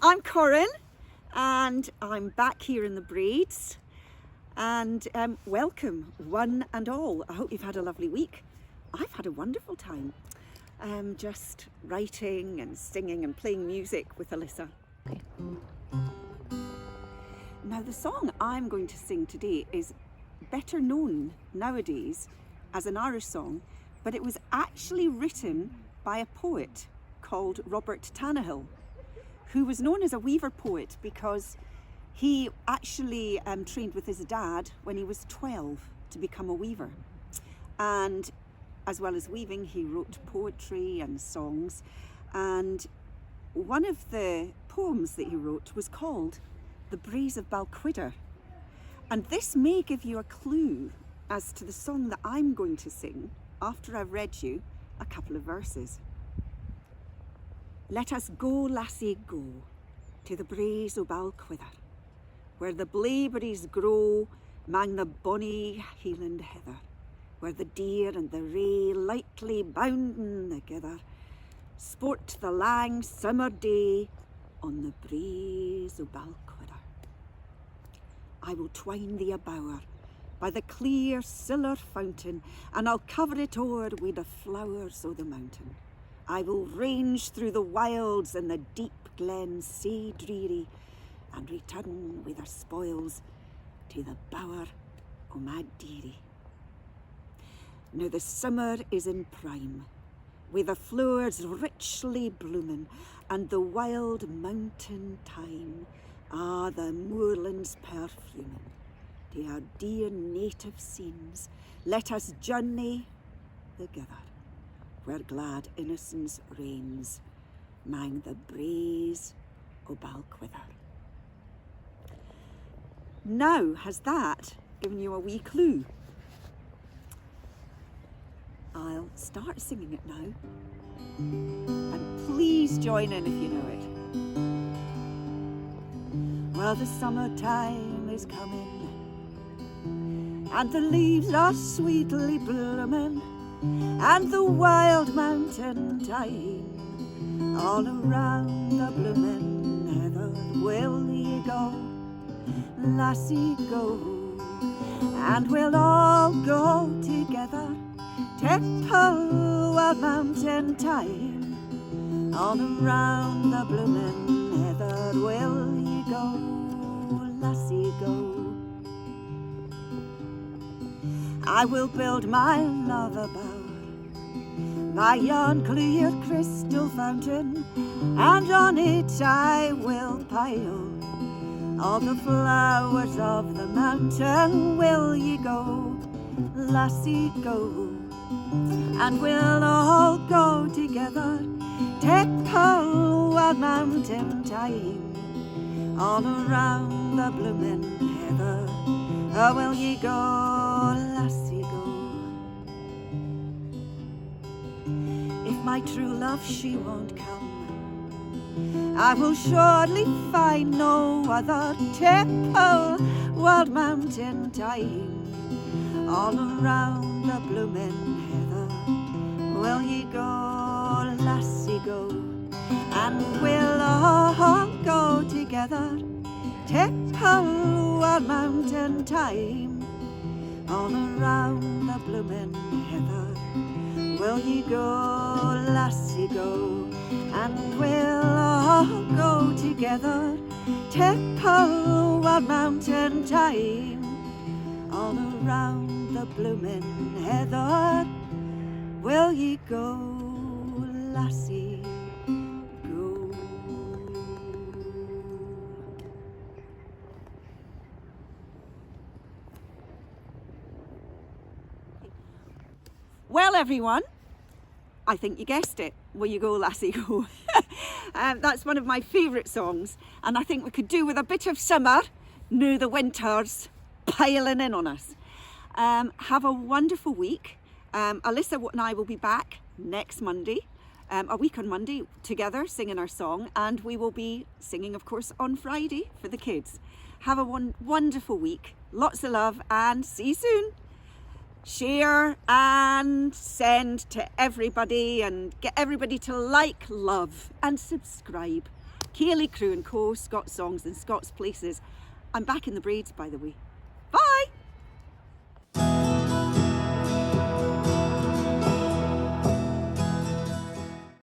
I'm Corinne and I'm back here in the Braids, and welcome one and all. I hope you've had a lovely week. I've had a wonderful time just writing and singing and playing music with Alyssa. Okay. Now the song I'm going to sing today is better known nowadays as an Irish song, but it was actually written by a poet called Robert Tannahill, who was known as a weaver poet because he actually trained with his dad when he was 12 to become a weaver. And as well as weaving, he wrote poetry and songs. And one of the poems that he wrote was called The Braes of Balquidder. And this may give you a clue as to the song that I'm going to sing after I've read you a couple of verses. Let us go, lassie, go, to the braes o' Balquidder, where the blaeberries grow mang the bonny Highland heather, where the deer and the rae lightly bounden thegither, sport the lang summer day on the braes o' Balquidder. I will twine thee a bower by the clear siller fountain, and I'll cover it o'er wi' the flowers o' the mountain. I will range through the wilds and the deep glens sae dreary, and return with their spoils to the bower o' my dearie. Now the summer is in prime, with the flowers richly blooming, and the wild mountain thyme, the moorlands perfuming. To our dear native scenes, let us journey together, where glad innocence reigns, mang the braes o' Balquidder. Now, has that given you a wee clue? I'll start singing it now, and please join in if you know it. Well, the summertime is coming, and the leaves are sweetly blooming, and the wild mountain thyme, all around the bloomin' heather. Will ye go, lassie, go, and we'll all go together, to wild mountain thyme, all around the bloomin' heather. Will ye go, lassie, go? I will build my love a bower by yon clear crystal fountain, and on it I will pile all the flowers of the mountain. Will ye go, lassie, go, and we'll all go together, to wild mountain thyme, all around the bloomin' heather. Will ye go, lassie, go? If my true love she won't come, I will surely find no other, to wild mountain thyme, all around the bloomin' heather. Will ye go, lassie, go, and we'll all go together, to wild mountain thyme, all around the bloomin' heather. Will ye go, lassie, go, and we'll all go together, to wild mountain thyme, all around the bloomin' heather. Will ye go, lassie, go? Well, everyone, I think you guessed it. Will you go, lassie, go? That's one of my favourite songs, and I think we could do with a bit of summer, now the winter's piling in on us. Have a wonderful week. Alyssa and I will be back next Monday, a week on Monday, together singing our song, and we will be singing, of course, on Friday for the kids. Have a wonderful week. Lots of love, and see you soon. Share and send to everybody, and get everybody to like, love and subscribe. Ceilidh Crew and Co, Scots Songs and Scots Places. I'm back in the braids, by the way.